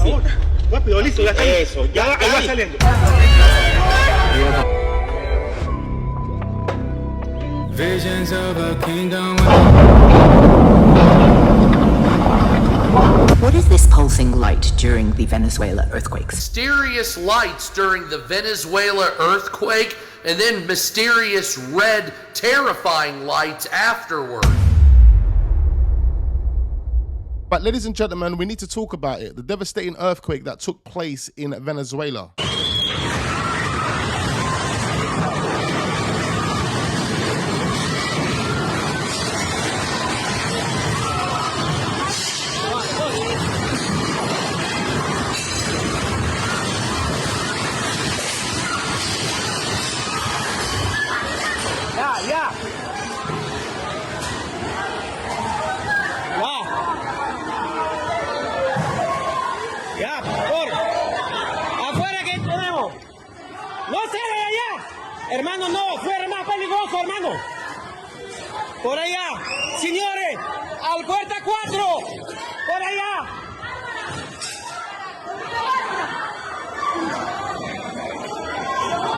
favor. Rápido, listo, ya está. Eso, ya ahí va saliendo. Visions of a kingdom. What is this pulsing light during the Venezuela earthquakes? Mysterious lights during the Venezuela earthquake, and then mysterious red, terrifying lights afterward. But ladies and gentlemen, we need to talk about it. The devastating earthquake that took place in Venezuela. Ya, por favor. Afuera que tenemos. No sale de allá. Hermano, no. Fuera es más peligroso, hermano. Por allá. Señores, al puerta 4. Por allá.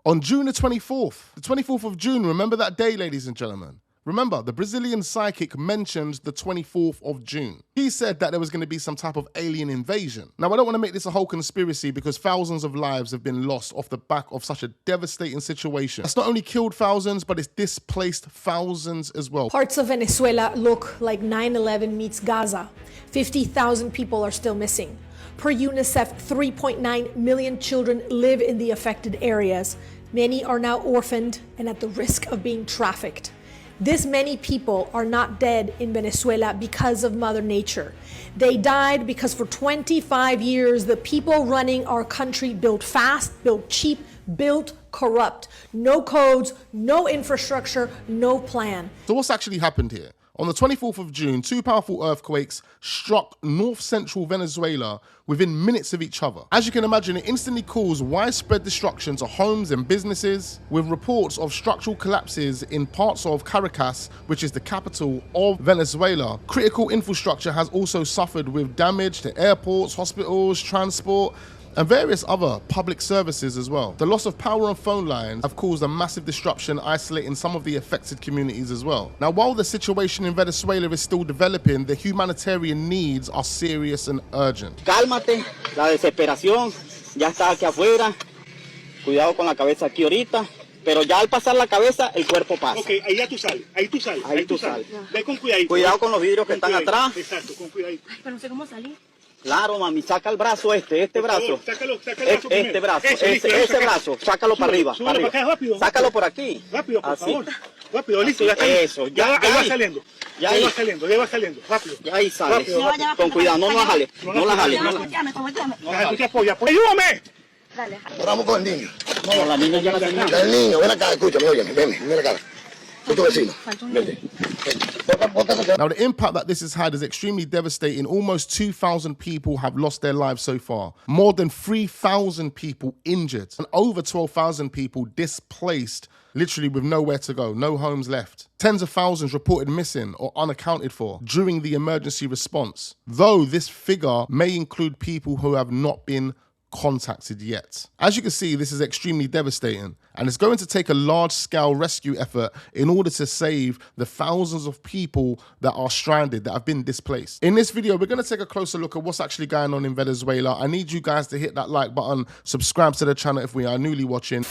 On June the 24th of June, remember that day, ladies and gentlemen? Remember, the Brazilian psychic mentioned the 24th of June. He said that there was going to be some type of alien invasion. Now, I don't want to make this a whole conspiracy because thousands of lives have been lost off the back of such a devastating situation. It's not only killed thousands, but it's displaced thousands as well. Parts of Venezuela look like 9/11 meets Gaza. 50,000 people are still missing. Per UNICEF, 3.9 million children live in the affected areas. Many are now orphaned and at the risk of being trafficked. This many people are not dead in Venezuela because of Mother Nature. They died because for 25 years, the people running our country built fast, built cheap, built corrupt. No codes, no infrastructure, no plan. So what's actually happened here? On the 24th of June, two powerful earthquakes struck north-central Venezuela within minutes of each other. As you can imagine, it instantly caused widespread destruction to homes and businesses, with reports of structural collapses in parts of Caracas, which is the capital of Venezuela. Critical infrastructure has also suffered with damage to airports, hospitals, transport, and various other public services as well. The loss of power and phone lines have caused a massive disruption, isolating some of the affected communities as well. Now, while the situation in Venezuela is still developing, the humanitarian needs are serious and urgent. Cálmate, la desesperación ya está aquí afuera. Cuidado con la cabeza aquí ahorita. Pero ya al pasar la cabeza, el cuerpo pasa. Ok, ahí ya tú sales, ahí tú sales. Ahí tú sales. Ve con cuidadito. Cuidado con los vidrios que están atrás. Exacto, con cuidadito. Pero no sé cómo salir. Claro, mami, saca el brazo este brazo. Sácalo brazo este brazo, ese brazo, sácalo para arriba, para arriba. Acá, rápido, sácalo por aquí. Rápido, por así. favor. Rápido, listo, ya está. Eso, ya ahí va saliendo. Ya ahí va saliendo, ya va saliendo, rápido. Ya ahí sale. Rápido, rápido. Con cuidado, no la jale, no la jale. Tú te apoyas, ayúdame. Dale. Vamos con el niño. No, la niña ya la tenemos. El niño, ven acá, escúchame, óyeme, ven acá. Tu vecino. Vete. Now, the impact that this has had is extremely devastating. Almost 2,000 people have lost their lives so far. More than 3,000 people injured. And over 12,000 people displaced, literally with nowhere to go, no homes left. Tens of thousands reported missing or unaccounted for during the emergency response. Though this figure may include people who have not been contacted yet. As you can see, this is extremely devastating, and it's going to take a large-scale rescue effort in order to save the thousands of people that are stranded, that have been displaced. In this video, we're going to take a closer look at what's actually going on in Venezuela. I need you guys to hit that like button, subscribe to the channel if we are newly watching.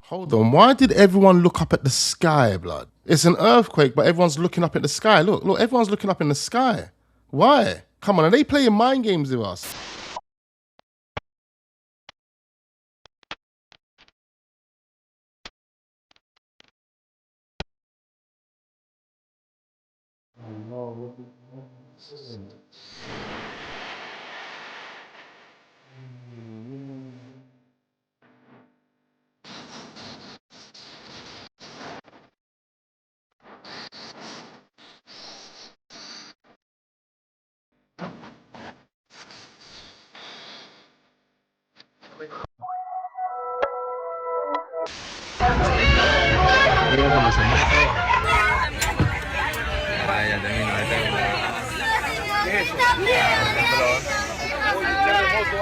Hold on, why did everyone look up at the sky, blood? It's an earthquake, but everyone's looking up at the sky. Look, everyone's looking up in the sky. Why? Come on, are they playing mind games with us?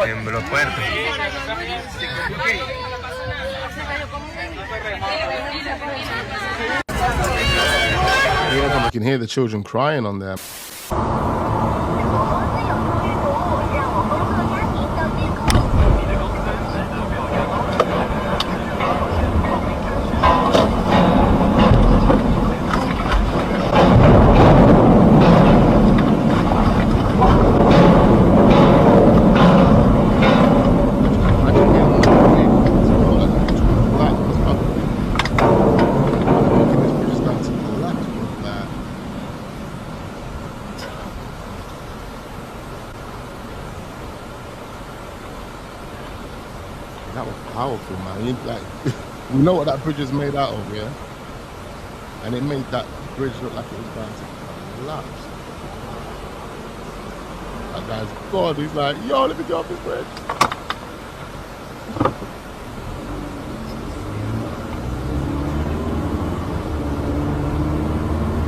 Tembló fuerte. You can hear the children crying on there. That was powerful, man. We know what that bridge is made out of, yeah? And it made that bridge look like it was going to collapse. That guy's gone. He's like, yo, let me get off this bridge.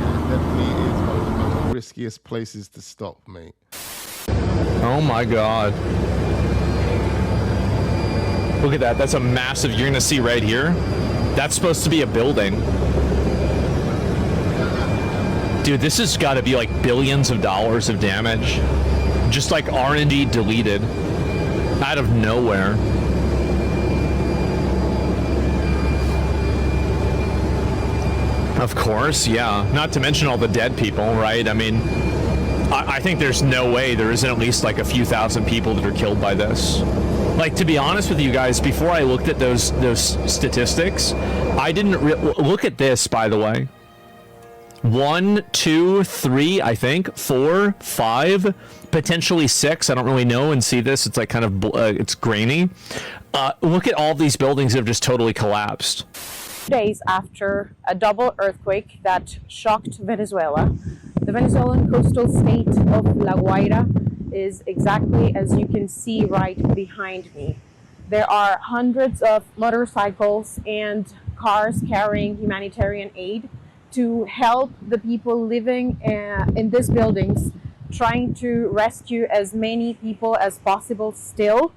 Yeah, it definitely is one of the most riskiest places to stop, mate. Oh my God. Look at that. That's a massive, you're gonna see right here. That's supposed to be a building. Dude, this has got to be like billions of dollars of damage. Just like R&D deleted out of nowhere. Of course, yeah. Not to mention all the dead people, right? I mean, I think there's no way there isn't at least like a few thousand people that are killed by this. Like, to be honest with you guys, before I looked at those statistics, I didn't look at this, by the way. 1, 2, 3, I think, 4, 5, potentially 6. I don't really know and see this. It's like kind of, it's grainy. Look at all these buildings that have just totally collapsed. Days after a double earthquake that shocked Venezuela, the Venezuelan coastal state of La Guaira is exactly as you can see right behind me. There are hundreds of motorcycles and cars carrying humanitarian aid to help the people living in these buildings, trying to rescue as many people as possible still.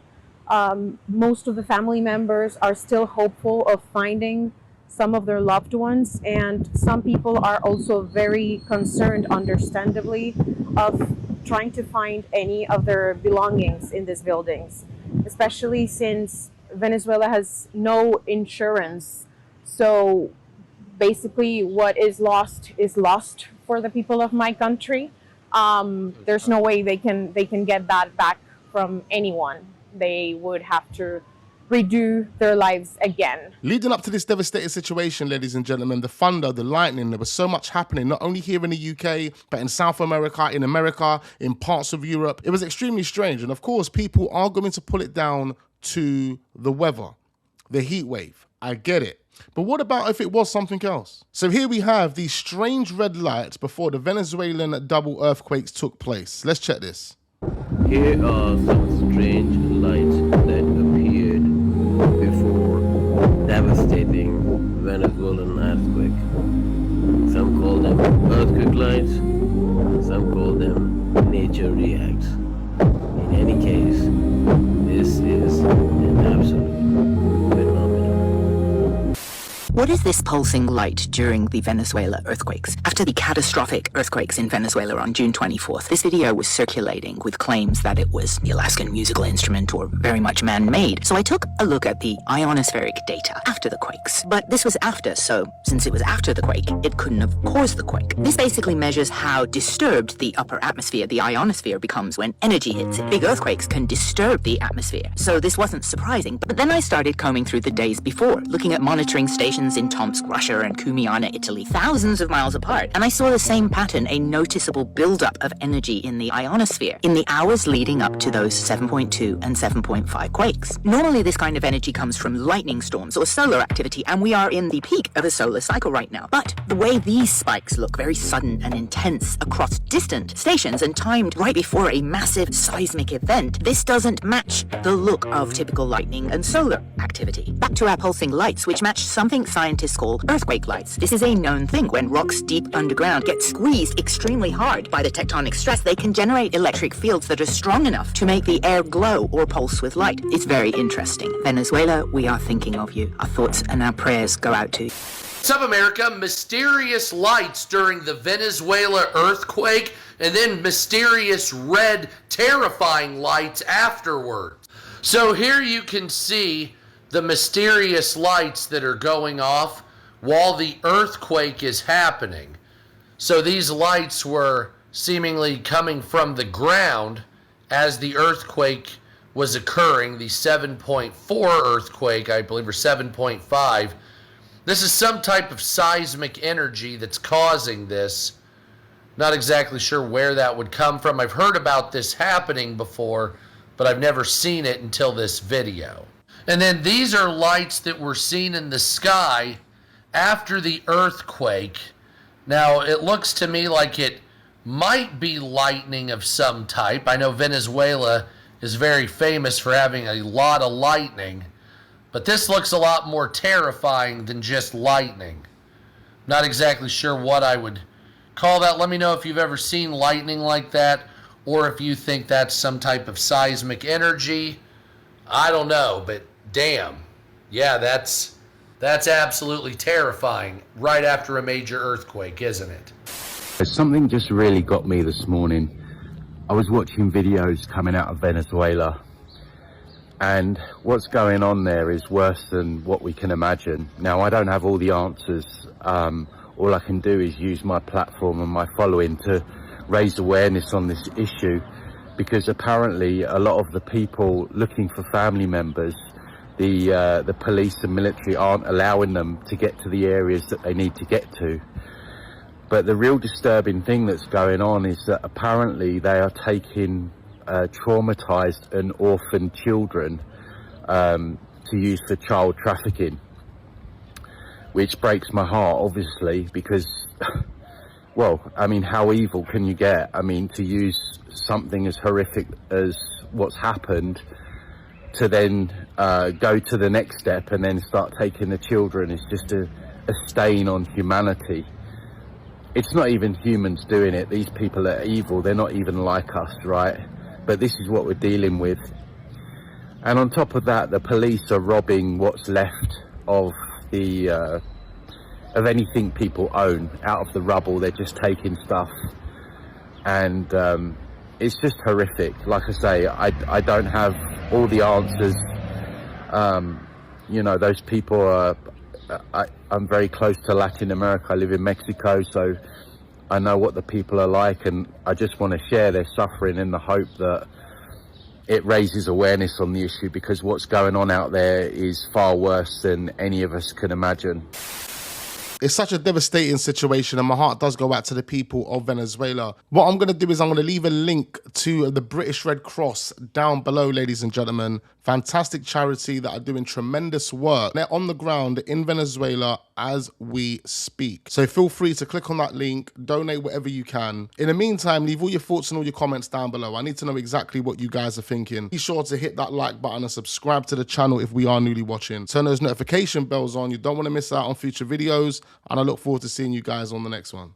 Most of the family members are still hopeful of finding some of their loved ones, and some people are also very concerned, understandably, of trying to find any of their belongings in these buildings, especially since Venezuela has no insurance. So basically what is lost for the people of my country. There's no way they can get that back from anyone. They would have to redo their lives again. Leading up to this devastating situation, ladies and gentlemen, the thunder, the lightning, there was so much happening, not only here in the UK, but in South America, in parts of Europe. It was extremely strange. And of course, people are going to pull it down to the weather, the heat wave. I get it. But what about if it was something else? So here we have these strange red lights before the Venezuelan double earthquakes took place. Let's check this. Here are some strange lights that appeared before devastating Venezuelan earthquake. Some call them earthquake lights, some call them nature reacts. In any case, this is an absolute phenomenon. What is this pulsing light during the Venezuela earthquakes? After the catastrophic earthquakes in Venezuela on June 24th, this video was circulating with claims that it was the Alaskan musical instrument or very much man-made. So I took a look at the ionospheric data after the quakes. But this was after, so since it was after the quake, it couldn't have caused the quake. This basically measures how disturbed the upper atmosphere, the ionosphere, becomes when energy hits it. Big earthquakes can disturb the atmosphere. So this wasn't surprising. But then I started combing through the days before, looking at monitoring stations in Tomsk, Russia, and Cumiana, Italy, thousands of miles apart. hard. And I saw the same pattern, a noticeable buildup of energy in the ionosphere in the hours leading up to those 7.2 and 7.5 quakes. Normally, this kind of energy comes from lightning storms or solar activity, and we are in the peak of a solar cycle right now. But the way these spikes look, very sudden and intense across distant stations and timed right before a massive seismic event, this doesn't match the look of typical lightning and solar activity. Back to our pulsing lights, which match something scientists call earthquake lights. This is a known thing. When rocks deep underground get squeezed extremely hard by the tectonic stress, they can generate electric fields that are strong enough to make the air glow or pulse with light. It's very interesting. Venezuela, we are thinking of you. Our thoughts and our prayers go out to you. What's up, America? Mysterious lights during the Venezuela earthquake, and then mysterious red, terrifying lights afterwards. So here you can see the mysterious lights that are going off while the earthquake is happening. So these lights were seemingly coming from the ground as the earthquake was occurring, the 7.4 earthquake, I believe, or 7.5. This is some type of seismic energy that's causing this. Not exactly sure where that would come from. I've heard about this happening before, but I've never seen it until this video. And then these are lights that were seen in the sky after the earthquake. Now, it looks to me like it might be lightning of some type. I know Venezuela is very famous for having a lot of lightning, but this looks a lot more terrifying than just lightning. Not exactly sure what I would call that. Let me know if you've ever seen lightning like that, or if you think that's some type of seismic energy. I don't know, but damn. Yeah, that's absolutely terrifying right after a major earthquake, isn't it? Something just really got me this morning. I was watching videos coming out of Venezuela, and what's going on there is worse than what we can imagine. Now, I don't have all the answers. All I can do is use my platform and my following to raise awareness on this issue, because apparently a lot of the people looking for family members, the police and military aren't allowing them to get to the areas that they need to get to. But the real disturbing thing that's going on is that apparently they are taking traumatized and orphaned children to use for child trafficking, which breaks my heart, obviously, because, well, I mean, how evil can you get? I mean, to use something as horrific as what's happened to then go to the next step and then start taking the children is just a stain on humanity. It's not even humans doing it. These people are evil. They're not even like us, right? But this is what we're dealing with. And on top of that, the police are robbing what's left of the of anything people own out of the rubble. They're just taking stuff, and it's just horrific. Like I say, I don't have all the answers. You know, those people are. I'm very close to Latin America. I live in Mexico, so I know what the people are like, and I just want to share their suffering in the hope that it raises awareness on the issue, because what's going on out there is far worse than any of us can imagine. It's such a devastating situation, and my heart does go out to the people of Venezuela. What I'm going to do is I'm going to leave a link to the British Red Cross down below, ladies and gentlemen. Fantastic charity that are doing tremendous work. They're on the ground in Venezuela as we speak. So feel free to click on that link, donate whatever you can. In the meantime, leave all your thoughts and all your comments down below. I need to know exactly what you guys are thinking. Be sure to hit that like button and subscribe to the channel if we are newly watching. Turn those notification bells on. You don't want to miss out on future videos, and I look forward to seeing you guys on the next one.